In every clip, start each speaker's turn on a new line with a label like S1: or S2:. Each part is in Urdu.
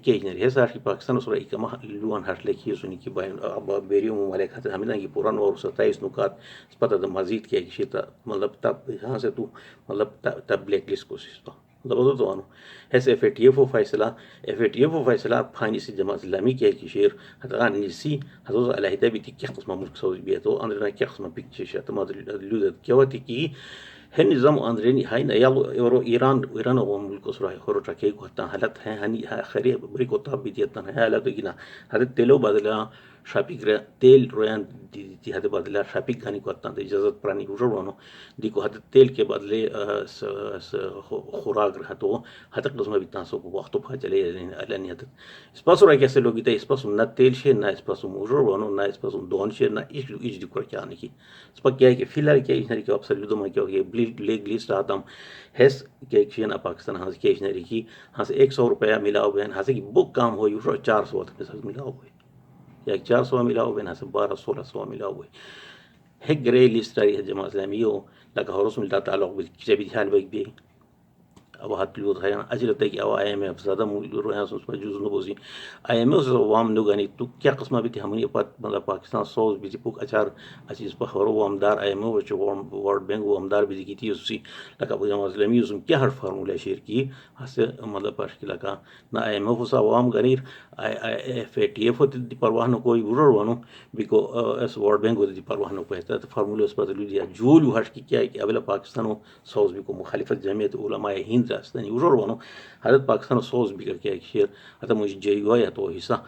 S1: Kejner hesa Pakistan sura ikama luan harleki suniki bayan berium ممالک ہتھ ہمیں یہ پورا اور 27 نکات پتہ مزید کیا شیتا مطلب تب یہاں سے تو مطلب تب بلیک لسٹ کوشش تو مطلب تو انو ہس ایف ٹی ایف او فیصلہ پھانی سے جماعت اسلامی کیا شیر ہتان نسی ہتو علیحدہ بھی کیا قسم ملک سعودی بھی تو اندر کیا قسم پکچر شت مدد لودت کیا وتی کی ہے نظام اندرینی ہے نا یالو ایران و ملک سرا خروٹا کے گوتا حالت ہے ہنی خری بری کوتا بھی دیتا ہے حالت گنا حد تیلو بدلا شاپک تیل رویان دی حد بدلا شاپک گانی کوتا اجازت پرانی وجوانو دیکھو حد تیل کے بدلے خوراک رہا تو حد قسم بھی تاسو کو وقت پھا چلے علانی حد اس پاس اور کیسے لوگ اس پاس نہ تیل شے نہ اس پاس وجوانو نہ اس پاس دون شے نہ ایج دیکھو کیا نہیں اس پر کیا ہے کہ فی الحال کیا اس نے کہ افسر لدو میں کیا کہ لیگ لسٹ آتا ہم ہیس کہ کشین پاکستان ہاں سے کیا رکھی ہاں سے 100 روپیہ ملاؤ بہن ہاں سے کہ بک کام ہوئی 400 ملاؤ ہوئی یا 400 ملاؤ بہن ہاں سے 1200 ملاؤ ہوئی ہے گرے لسٹ آئی ہے جماعت اسلامی ہو لگا ہو رسول اللہ تعالیٰ کسی بھی دھیان بک بھی اب ہاتھ لوت ہے اجل تک او آئی ایم ایف زیادہ رویاں سوس پر جوز نبوزی آئی ایم ایف وام نگانی تو کیا قسمہ بھی تھی ہمیں پت مطلب پاکستان سوز بھی پوک اچار اس پر ہورو وامدار I M F world bank وامدار بھی کی تھی اسی لگا ابو جماعت اسلامی اس کیا ہر فارمولہ شیئر کی ہسے مطلب پاش کی لگا نہ آئی ایم ایف سا وام غنیر ایف اے ٹی ایف ہوتی پرواہ نہ کوئی ورر وانو بیکو اس ورلڈ بینک ہوتی پرواہ نہ کوئی تھا فارمولہ اس پر دیا جول ہش کی کیا کہ اولا پاکستان سوز بھی کو مخالفت جمعیت علماء ہند راستانی ورور وانو حضرت پاکستان سوز بھی کیا شیر حتى مش جاي گویا تو حصہ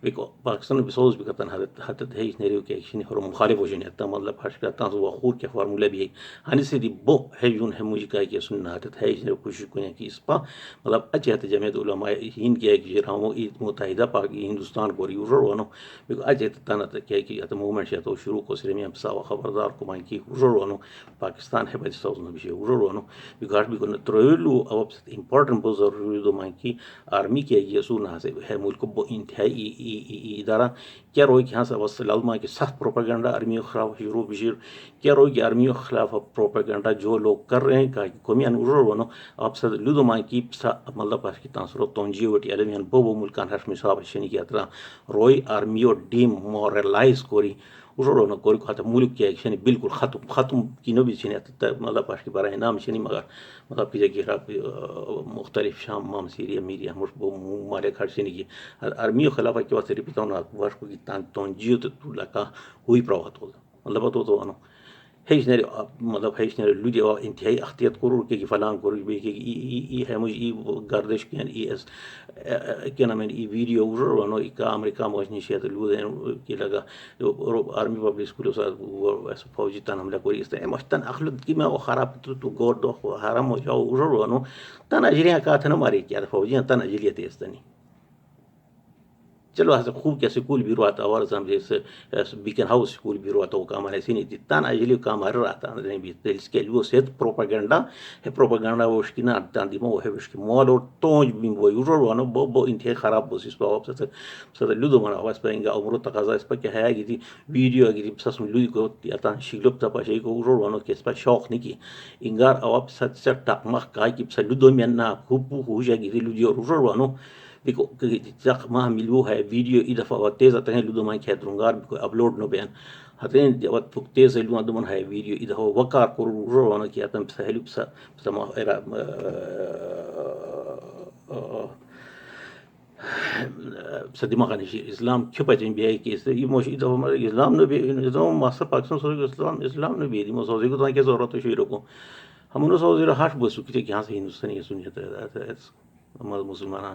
S1: بيكو باكستان بصوص بكتن حتى هي نريو كيشني هرو مخالف وجني حتى مطلب حشكا تاسو وخور كيف فارمولا بي هاني سيدي بو هيجون هموجي كاي كي سنة حتى هي نريو كوشش كونيا كي اسبا مطلب اچي حتى جمعية علماء هند كي جيرامو متحدة باك هندوستان کو يورو وانو بيكو اچي تانا كي كي حتى مومنت شاتو شروع کو سرميا بسا خبردار کو مان كي ورو وانو پاکستان ہے بچ سوز نو بيشي ورو وانو بيكو هاش بيكو نترويلو او امپورٹنٹ بوزر دو مان کی آرمی کے یہ نہ سے ہے ملک بو انتہائی ادارہ کیا روئی کہ ہاں سے وصل علما کے سخت پروپیگنڈا آرمی خلاف شروع بشیر کیا روئی کہ آرمی خلاف پروپیگنڈا جو لوگ کر رہے ہیں کہ قومی انور ونو آپ سے لدو مان کی مطلب پاس کی تانسرو تونجی وٹی علمیان بو ملکان ہر مثاب شنی کی اترا روئی آرمی ڈی مورلائز کوری وجوڑو نہ کوری کو ملک کیا شنی بالکل ختم کی نبی شنی مطلب پاس کی برائے نام شنی مگر مطلب کہ جگہ مختلف شام مام سیریا میریا مش بو مالے خرچنی کی آرمی خلاف کی واسطے ریپیتاؤں ورش کو کی تونجیو تو لکا ہوئی پروات ہو مطلب تو انو هيشنري مطلب هيشنري لودي او انتهاء اختيات قرور كي فلان قرور بي كي اي همج اي گردش كان اي اس كان من اي فيديو ورو انو اي کا امریکہ موجني شيت لودن كي لگا ارمي پبلك سكول اس فوجي تن حمله کوي است مشتن اخلد كي ما خراب تو گورد حرام جو ورو انو تن اجريا کا تن ماري كي فوجي تن اجريت استني چلو هذا خوب كي سكول بيروات اور زم جيس بيكن هاوس سكول بيروات او كام على سيني تان اجلي كام رات انا بيتلس كي لو سيت بروباغندا هي بروباغندا وشكينا تان دي مو هبش كي مولو تونج بين بو يورو انا بو انت خراب بو سيس بو بس لودو مانا واس بينغا عمره تقاضا اس بك هي دي فيديو اگي بس لودي کو ياتان شيلوب تا باشي کو ورو انا كيس با شوق نيكي انغار او بس سيت تاك مخ كاي كي بس لودو مينا خوب هوجا گي لوديو ورو انا بيكو تاك ما ملو ہے ویڈیو ای دفعہ تیز آتے ہیں لودو مائی کھیت رونگار بيكو اپلوڈ نو بین ہتين جوات فوق تیز لو دمن ہے ویڈیو ای دفعہ وقار کو رو انا کیا تم سہلو سما ایرا صدیما کا نشی اسلام کیوں پچن بھی ہے کہ اس یہ موش ای دفعہ اسلام نو بھی نظام ماسر پاکستان سو اسلام نو بھی دی مو سوزی کو کہ ضرورت ہے شیرو کو ہم نو سوزی ہاش بسو کہ یہاں سے ہندوستانی سنیت ہے مسلمان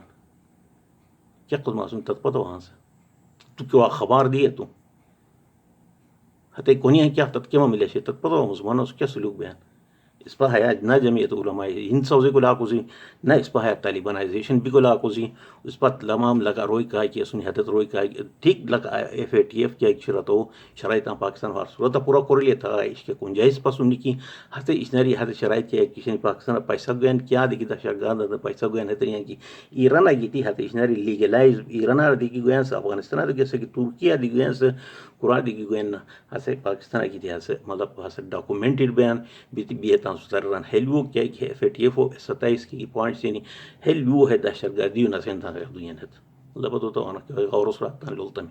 S1: کیا قد معصوم تتپتا وہاں سے تو کیا خبر دی ہے تو حتی کونی ہے کیا تتکیما ملے شے تتپتا مسلمانوں سے کیا سلوک بیان اس پر ہے نہ جمعیت علماء ہند سوزے کو لاکوزی نہ اس پر ہے طالبانائزیشن بھی کو لاکوزی اس پر تمام لگا روئی کا کہ سنی حدت روئی کا ٹھیک لگا ایف اے ٹی ایف کیا ایک شرط ہو شرائط پاکستان ہر صورت پورا کر لیا تھا اس کے گنجائش پر سنی کی ہر اشنری ہر شرائط کیا کسی پاکستان پیسہ گوین کیا دیکھی دہشت گرد پیسہ گوین ہے ترین کی ایران آگی تھی ہر اشنری لیگلائز ایران دیکھی گوین سے افغانستان دیکھی سے ترکیہ دیکھی گوین سے قرآن دیکھی گوین ہر پاکستان کی تھی ہر مطلب ہر ڈاکومنٹڈ بیان بھی تھا consideran helvo que efetivo 27 کی پوائنٹس یعنی helvo ہے دہشت گردی نسین تھا دنیا نے لبا تو انا کہ غورس راتن لولتم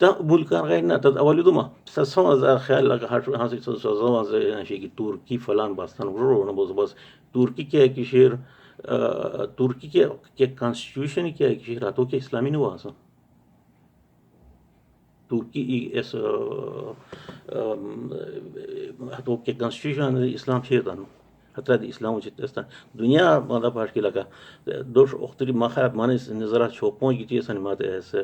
S1: تا ملکان غيرنا تولدما سسما خیال لگا ہاں سسما شيء کی ترکی فلان باستان وہ بس ترکی کیا کہ شیر ترکی کے کانسٹیٹیوشن کیا ہے کہ شیر ہاتھوں کے اسلامی نہیں ہوا ترکی اس ہاتھوں کے کانسٹیٹیوشن اسلام شیر تھا حتى الإسلام وجدتستان دنيا ماذا بحكي لك دوش أختي ما خاب ما نزرع شو بون جتي سن ما اس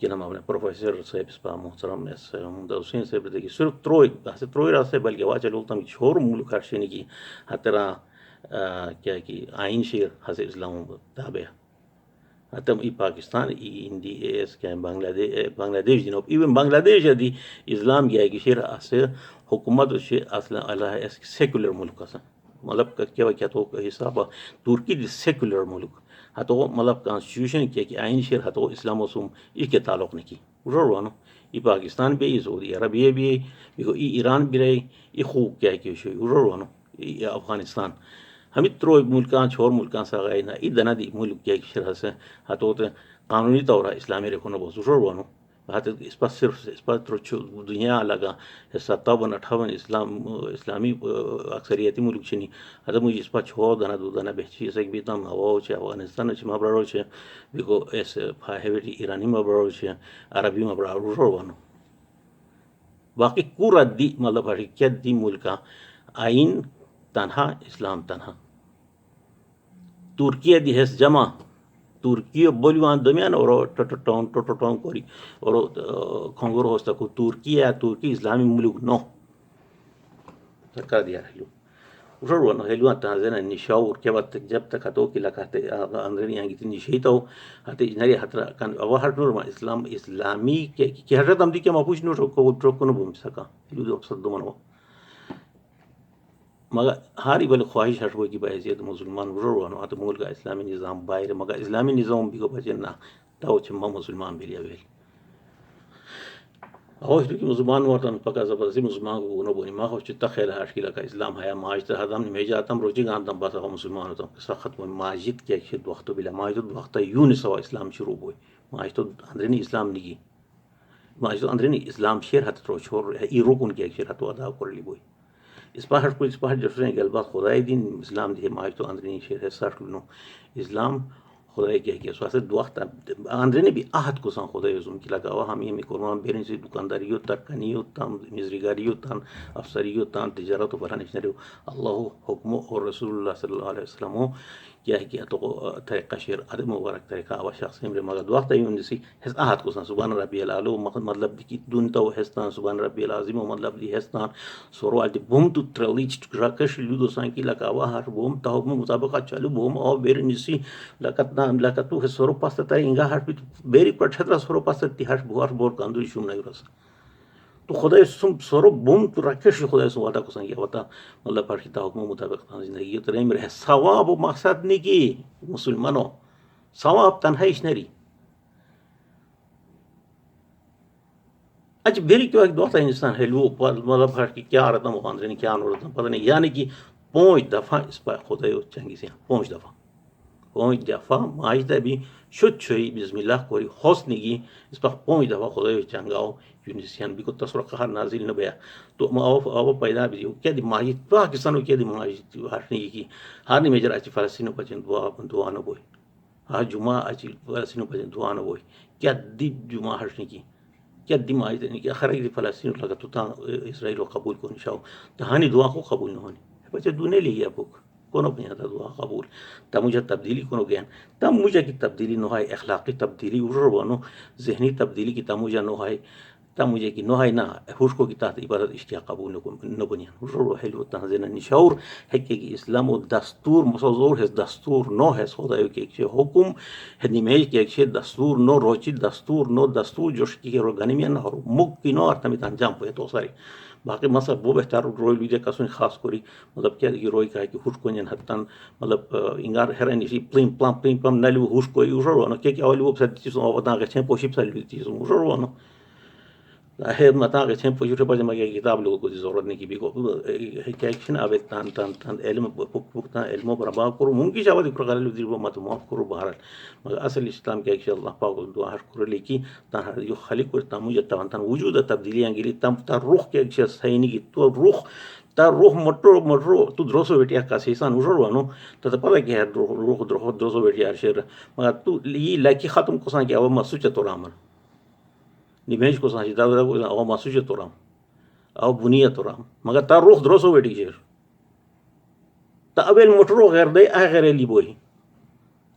S1: كنا ما بروفيسور صاحب اسمه محترم اس مدرسين صاحب بدي صرف تروي راسه بلکہ واجه لولتم شور ملک هرشيني کی حتى کیا کی آئین شیر حسب اسلام تابع حتى ای پاکستان ای اندی اس کیا بنگلادیش جنوب ایون بنگلادیش دی اسلام کیا کی شیر اس حکومت سے اصلا اللہ اس سیکولر ملک ہے مطلب کیا تو حساب ترکی دی سیکولر ملک ہتو مطلب کانسٹیٹیوشن کیا کہ آئین شیر ہتو اسلام وسوم اس کے تعلق نہیں کی روانو ای پاکستان بھی سعودی عربیہ بھی ای ایران بھی رہی ای خوب کیا کہ روانو ای افغانستان ہم ترو ملکان چھور ملکان ساغینا ای دنا دی ملک کیا کہ شیر ہسے ہتو قانونی طور اسلامی رکھنا بہت روانو بات اس پر صرف اس پر دنیا لگا 57-58 اسلامی اکثریتی ملک چنی هذا مو اس پر چھو دنا دو دنا بہچی سے بھی تم او چ افغانستان چ مبرر چ بیکو اس فاہوی ایرانی مبرر چ عربی مبرر روانو باقی پورا دی مطلب حرکت دی ملکا آئین تنہا اسلام تنہا ترکیہ دی ہے جمع ترکیہ بولیوان دمیان اور ٹوٹون کوری اور کنگور ہوستا کو ترکیہ اسلامی ملک نو سرکار دیا ہے روان هلوان تنزنا نشاور كبت جبت كاتوكي لكات اندرني انجت نشيتو هتي نري حتى كان واحد نور ما اسلامي كي حرت امدي كما پوش نور کو تركونو بمسكا لو صدمنو مگر ہاری بل خواہش ہر کی بحیثیت مسلمان روان ہت مول کا اسلامی نظام باہر مگر اسلامی نظام بھی کو بچنا تو چما مسلمان بھی لیول هوش دوکی مسلمان وطن پکا زبردستی مسلمان کو نو بونی ما هوش تخیل هاش کی لکا اسلام ہے ماجد هدم میجاتم روچی گاندم بس هم مسلمان ہوتا سخت و ماجد کے شد وقت بلا ماجد وقت یون سوا اسلام شروع ہوئی ماجد اندرنی اسلام نگی ماجد اندرنی اسلام شیر ہت رو چھوڑ ای رکن کے شیر ہت ادا کر لی بوئی اس پر جسنے گل بات خدای دین اسلام دی ماجد اندرنی شیر ہے سر نو اسلام خدای کہ سو اسد وقت اندرنی بھی احد کو سان خدای زوم کی لگا ہم یہ قربان بیرن سے دکانداریو ترکنیو تام مزریگاریو تام افسریو تام تجارت برانش نریو اللہ حکم اور رسول اللہ صلی اللہ علیہ وسلم کیا ہے کہ تو طریقہ شیر ادم مبارک طریقہ اوا شخص میں مگر وقت ایون سی اس احد کو سان سبحان ربی العلی مطلب کی دون تو ہستان سبحان ربی العظیم مطلب دی ہستان سورو دی بوم تو ترلیچ راکش لودو سان کی لگا وا ہر بوم تو حکم مطابق چالو بوم او بیرن سی لکت لکتو ہے سورو پاس تا انگا ہر بیری پٹھترا سورو پاس تی ہر بوار بور کاندو شوم نہیں رس تو خدای سم سورو بوم تو راکش خدای سو ودا کو سان یا وتا مطلب پر کی حکم مطابق زندگی تو رہے میرے ثواب و مقصد نہیں کی مسلمانوں ثواب تنہائش نری اچ بیری کیوں ایک دوستا انسان ہے لو مطلب ہر کی کیا رہتا مخاندر نہیں کیا نورتا پتہ نہیں یعنی کہ 5 دفعہ اس پر خدای چنگی سے 5 دفعہ ماجدہ بھی شد چھوئی بسم اللہ کوری حسنی کی اس پر 5 دفعہ خدای چنگاو یونیسیان بھی کو تصور قہر نازل نہ بیا تو او پیدا بھی کیا دی ماجد پاکستان کیا دی ماجد ہرنی کی ہرنی میجر اچ فلسطین پچن دعا نہ بوئی ہر جمعہ اچ فلسطین پچن دعا نہ بوئی کیا دی جمعہ ہرنی کی کیا دی ماجد نہیں کہ خرج فلسطین لگا تو تا اسرائیل کو قبول کو نشاو تہانی دعا کو قبول نہ ہونی بچے دونے لیا بک کونو بنیا تھا دعا قبول تا مجھے تبدیلی کونو گیان تا مجھے کی تبدیلی نو ہے اخلاقی تبدیلی وربانو ذہنی تبدیلی کی تا مجھے نو ہے تا مجھے کی نو ہے نا ہوش کو کی تحت عبادت اشتیاق قبول نو بنیان ورو حلو تنزینا نشاور ہے کہ اسلام و دستور مصور ہے دستور نو ہے خدایو کے ایک حکم ہے نمیج کے ایک دستور نو روچی دستور نو دستور جوش کی رو گنیمیان اور مک کی نو ارتمیت انجام پوئے تو سارے باقی مسئلہ وہ بہتر روی لیجیے کسوں خاص کری مطلب کیا کہ روی کہا کہ ہوش کو نین حتن مطلب انگار ہرن اسی پلیم پلام نلو ہوش کو یوشر وانو کہ اولی وہ سد چیزوں اوتاں گچھیں پوشپ سل چیزوں یوشر وانو ہے متا کہ چھن پوچھو پجم کہ کتاب لوگوں کو ضرورت نہیں کی بھی کو کیکشن اوے تان تان تان علم پختان علم برابر کرو ممکن شاید کر دی مت معاف کرو بہرحال مگر اصل اسلام کہ اللہ پاک دعا کر لکی تان جو خالق کر تام تان تان وجود تبدیلی گیری تام تا روح کہ سینی کی تو روح تا روح مٹرو تو دروسو بیٹیا کا سیسان وجرو انو تو پتہ کہ ہے روح دروسو بیٹیا شیر مگر تو یہ لکی ختم کو سان کہ او مسوچ تو رامن نمیش کو سان دا او مسوچ تو رام او بنیہ تو رام مگر تا روح دروسو بیٹی شیر تا ابل مٹرو غیر دے غیر لی بوئی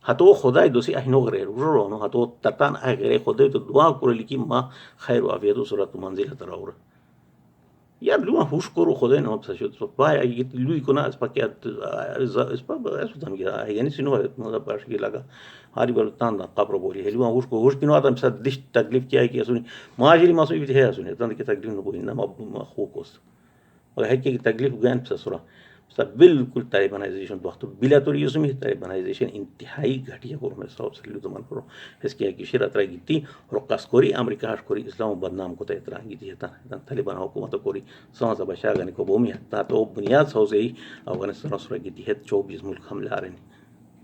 S1: ہتو خدای دوسی احنو غیر وجرو انو ہتو تتان غیر خدای تو دعا کر لکی ما خیر و عافیت سورۃ منزل تراور یا لو ہوش کرو خدای نو پس شد با لوی کنا اس پاکیت اس پا اس دم گیا یعنی سینو مگر باش کی لگا ہاری بل تان قبر بولی ہے لو ہوش کو ہوش کینو ادم سے دش تکلیف کیا ہے کہ اسنی ماجری مسوی ہے اسنی تان کی تکلیف نو کوئی نہ خو کوس مگر ہے کہ تکلیف گان سسرا بالکل طالبانائزیشن وقت بلا تو یہ سمی طالبانائزیشن انتہائی گھٹیا کو میں سب سے لو من کرو اس کی کہ شرط رہی گیتی رقص کوری امریکہ کوری اسلام بدنام کو تیترا گیتی ہے طالبان حکومت کوری سماز بشاگن کو بومی تا تو بنیاد سو سے افغانستان سر گیتی ہے 24 ملک حملہ رہے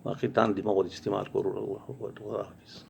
S1: باقی تان دماغ استعمال کرو حافظ